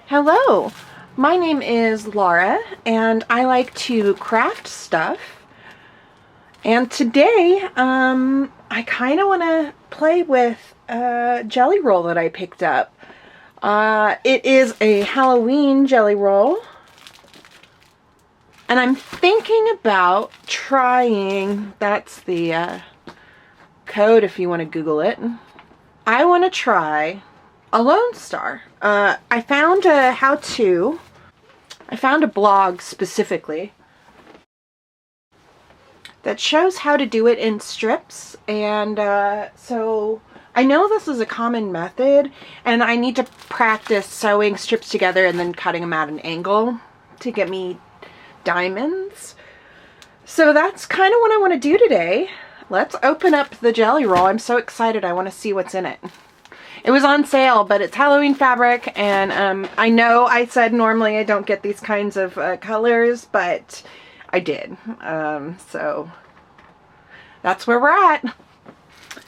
Hello, my name is Laura and I like to craft stuff. And today, I kind of want to play with a jelly roll that I picked up. It is a Halloween jelly roll. And I'm thinking about trying, that's the code if you want to Google it. I want to try a Lone Star. I found a how-to. I found a blog specifically that shows how to do it in strips, and so I know this is a common method, and I need to practice sewing strips together and then cutting them at an angle to get me diamonds. So that's kind of what I want to do today. Let's open up the jelly roll. I'm so excited. I want to see what's in it. It was on sale, but it's Halloween fabric, and I know I said normally I don't get these kinds of colors, but I did. So that's where we're at.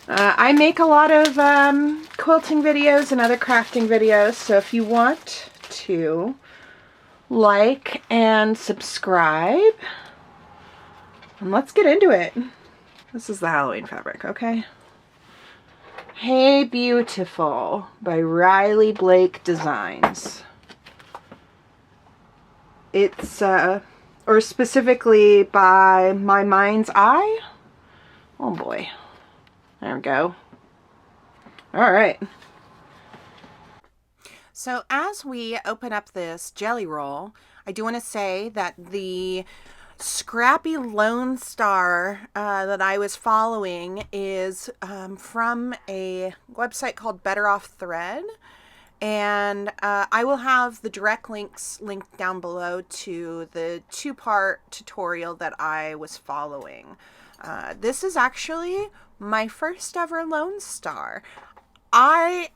I make a lot of quilting videos and other crafting videos, so if you want to like and subscribe, and let's get into it. This is the Halloween fabric, okay? Hey Beautiful by Riley Blake Designs. It's, or specifically by My Mind's Eye. Oh boy. There we go. Alright. So as we open up this jelly roll, I do want to say that the Scrappy Lone Star that I was following is from a website called Better Off Thread, and I will have the direct links linked down below to the two-part tutorial that I was following. This is actually my first ever Lone Star. I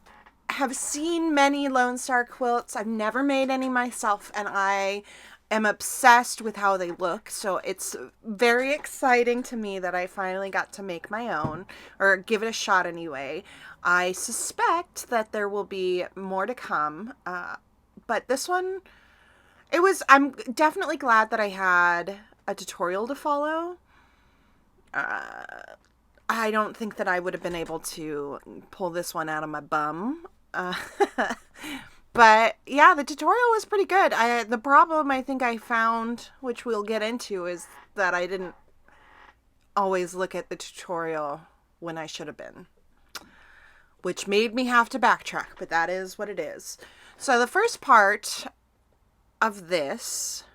have seen many Lone Star quilts. I've never made any myself, and I am obsessed with how they look, so it's very exciting to me that I finally got to make my own, or give it a shot anyway. I suspect that there will be more to come, but this one, I'm definitely glad that I had a tutorial to follow. I don't think that I would have been able to pull this one out of my bum. But yeah, the tutorial was pretty good. The problem I think I found, which we'll get into, is that I didn't always look at the tutorial when I should have been, which made me have to backtrack, but that is what it is. So the first part of this,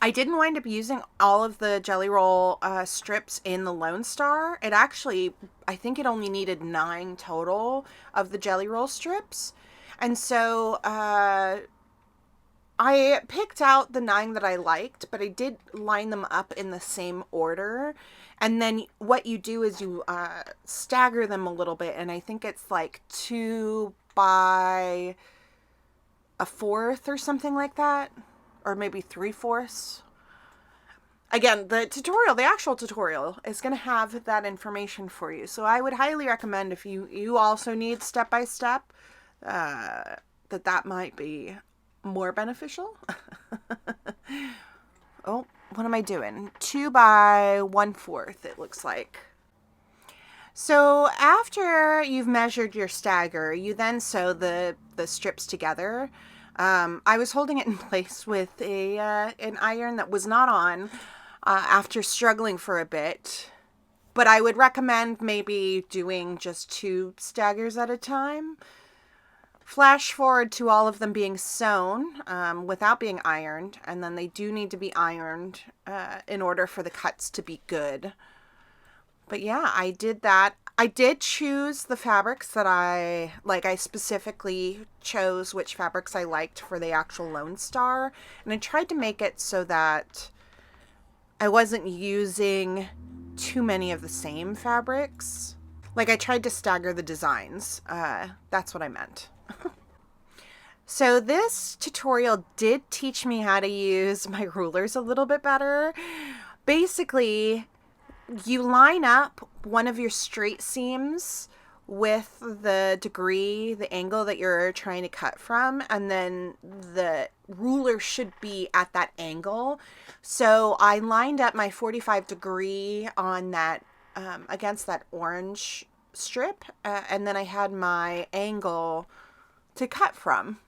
I didn't wind up using all of the jelly roll strips in the Lone Star. It actually, I think it only needed 9 total of the jelly roll strips. And so I picked out the 9 that I liked, but I did line them up in the same order. And then what you do is you stagger them a little bit, and I think it's like 2 by 1/4 or something like that, or maybe 3/4. Again, the actual tutorial is going to have that information for you. So I would highly recommend, if you also need step-by-step, that might be more beneficial. Oh, what am I doing? 2 by 1/4, it looks like. So after you've measured your stagger, you then sew the strips together. I was holding it in place with an iron that was not on after struggling for a bit, but I would recommend maybe doing just 2 staggers at a time. Flash forward to all of them being sewn without being ironed, and then they do need to be ironed in order for the cuts to be good. But yeah, I did that. I did choose the fabrics that I specifically chose which fabrics I liked for the actual Lone Star, and I tried to make it so that I wasn't using too many of the same fabrics. Like, I tried to stagger the designs. That's what I meant. So this tutorial did teach me how to use my rulers a little bit better. Basically, you line up one of your straight seams with the degree, the angle that you're trying to cut from, and then the ruler should be at that angle. So I lined up my 45 degree on that, against that orange strip, and then I had my angle to cut from,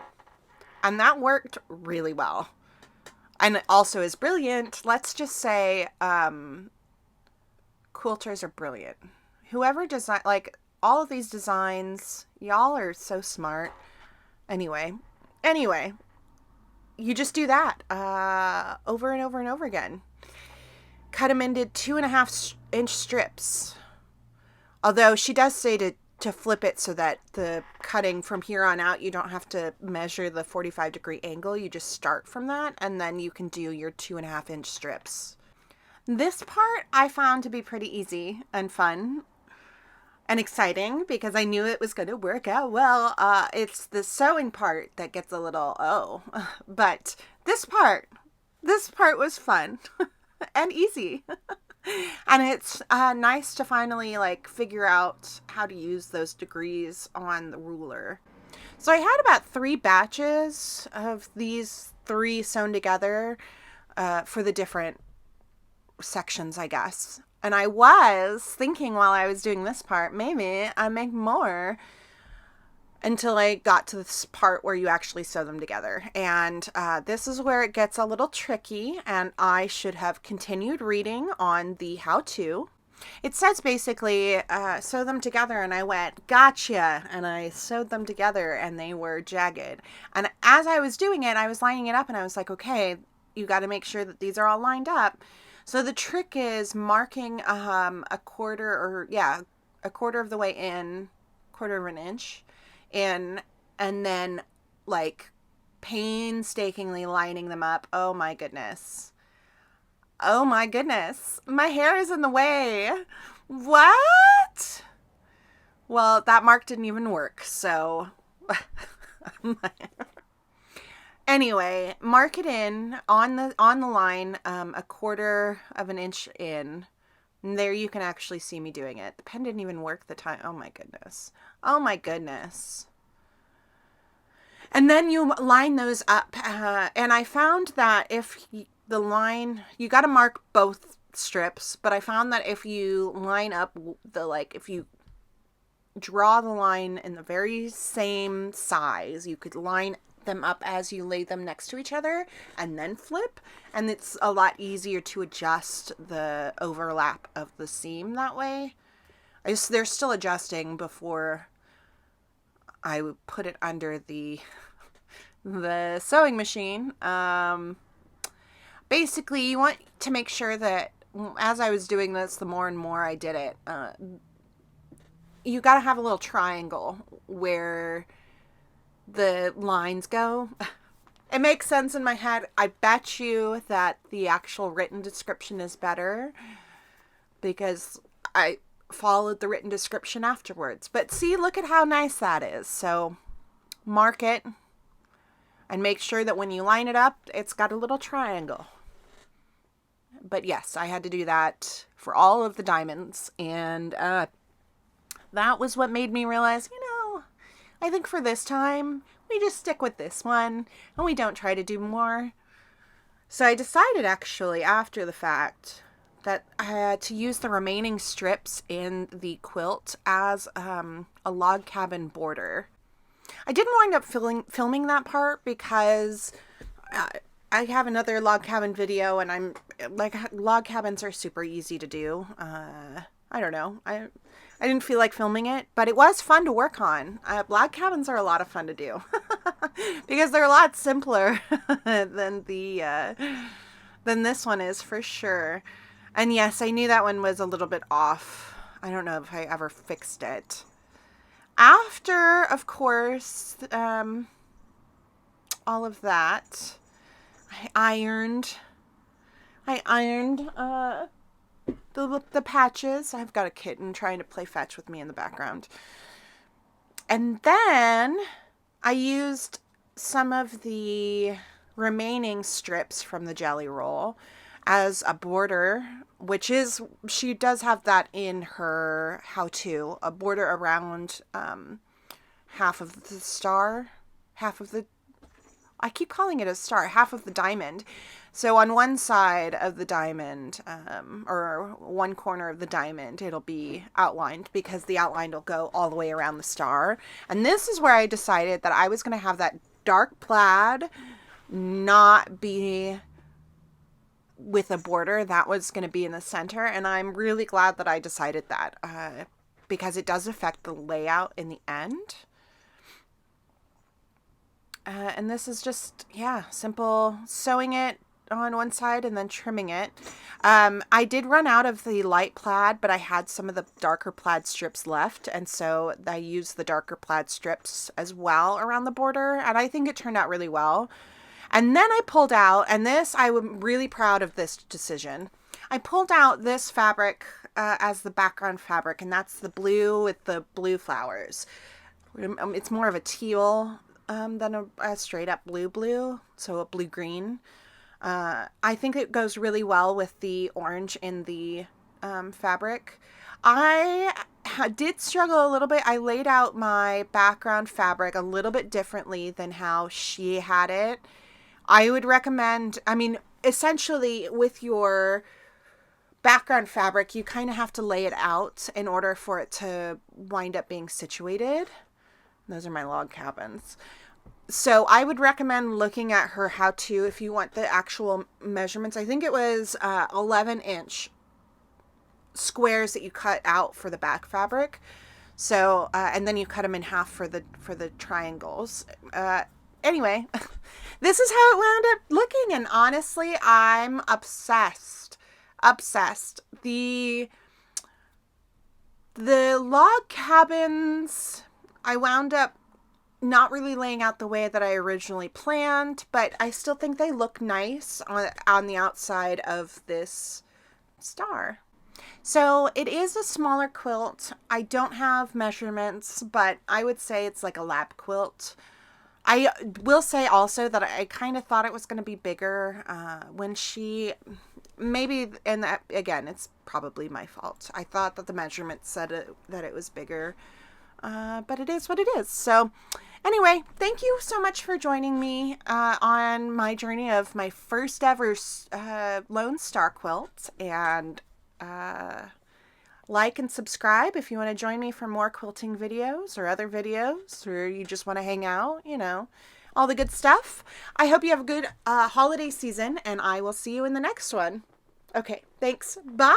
and that worked really well. And it also is brilliant. Let's just say, quilters are brilliant. Whoever design, like, all of these designs, y'all are so smart. Anyway, you just do that over and over and over again. Cut them into 2.5-inch strips. Although she does say to flip it so that the cutting from here on out, you don't have to measure the 45 degree angle. You just start from that, and then you can do your 2.5-inch strips. This part I found to be pretty easy and fun and exciting because I knew it was going to work out well. It's the sewing part that gets a little, but this part was fun and easy. And it's nice to finally like figure out how to use those degrees on the ruler. So I had about 3 batches of these 3 sewn together for the different sections, I guess. And I was thinking while I was doing this part, maybe I make more, until I got to this part where you actually sew them together. And this is where it gets a little tricky, and I should have continued reading on the how-to. It says basically, sew them together, and I went, gotcha, and I sewed them together, and they were jagged. And as I was doing it, I was lining it up, and I was like, okay, you got to make sure that these are all lined up. So the trick is marking a quarter of the way in, quarter of an inch in, and then like painstakingly lining them up. Oh my goodness. My hair is in the way. What? Well, that mark didn't even work, so anyway, mark it in on the line, a quarter of an inch in. And there you can actually see me doing it. The pen didn't even work the time. Oh my goodness. And then you line those up. And I found that if the line, you got to mark both strips, but I found that if you line up if you draw the line in the very same size, you could line them up as you lay them next to each other and then flip, and it's a lot easier to adjust the overlap of the seam that way. They're still adjusting before I would put it under the sewing machine. Basically, you want to make sure that as I was doing this, the more and more I did it, you got to have a little triangle where the lines go. It makes sense in my head. I bet you that the actual written description is better because I followed the written description afterwards. But see, look at how nice that is. So mark it and make sure that when you line it up, it's got a little triangle. But yes, I had to do that for all of the diamonds, and that was what made me realize, I think for this time, we just stick with this one, and we don't try to do more. So I decided, actually, after the fact, that I had to use the remaining strips in the quilt as a log cabin border. I didn't wind up filming that part because I have another log cabin video, and log cabins are super easy to do. I don't know. I didn't feel like filming it, but it was fun to work on. Log cabins are a lot of fun to do because they're a lot simpler than this one is, for sure. And yes, I knew that one was a little bit off. I don't know if I ever fixed it. After, of course, all of that, I ironed the patches. I've got a kitten trying to play fetch with me in the background. And then I used some of the remaining strips from the jelly roll, as a border, which is, she does have that in her how-to, a border around half of the star, half of the, I keep calling it a star, half of the diamond. So on one side of the diamond, or one corner of the diamond, it'll be outlined because the outline will go all the way around the star. And this is where I decided that I was going to have that dark plaid not be with a border. That was going to be in the center. And I'm really glad that I decided that because it does affect the layout in the end. And this is just, yeah, simple sewing it on one side and then trimming it. I did run out of the light plaid, but I had some of the darker plaid strips left. And so I used the darker plaid strips as well around the border. And I think it turned out really well. And then I pulled out, and this, I'm really proud of this decision. I pulled out this fabric as the background fabric, and that's the blue with the blue flowers. It's more of a teal than a straight up blue, so a blue-green. I think it goes really well with the orange in the fabric. I did struggle a little bit. I laid out my background fabric a little bit differently than how she had it. I would recommend, I mean, essentially with your background fabric, you kind of have to lay it out in order for it to wind up being situated. Those are my log cabins. So I would recommend looking at her how-to if you want the actual measurements. I think it was 11-inch squares that you cut out for the back fabric. So, and then you cut them in half for the triangles. Anyway, this is how it wound up looking, and honestly, I'm obsessed. The log cabins, I wound up not really laying out the way that I originally planned, but I still think they look nice on the outside of this star. So it is a smaller quilt. I don't have measurements, but I would say it's like a lap quilt. I will say also that I kind of thought it was going to be bigger when she, maybe, and that, again, it's probably my fault. I thought that the measurement said that it was bigger, but it is what it is. So anyway, thank you so much for joining me on my journey of my first ever Lone Star quilt, and like and subscribe if you want to join me for more quilting videos or other videos, or you just want to hang out, you know, all the good stuff. I hope you have a good holiday season, and I will see you in the next one. Okay, thanks. Bye.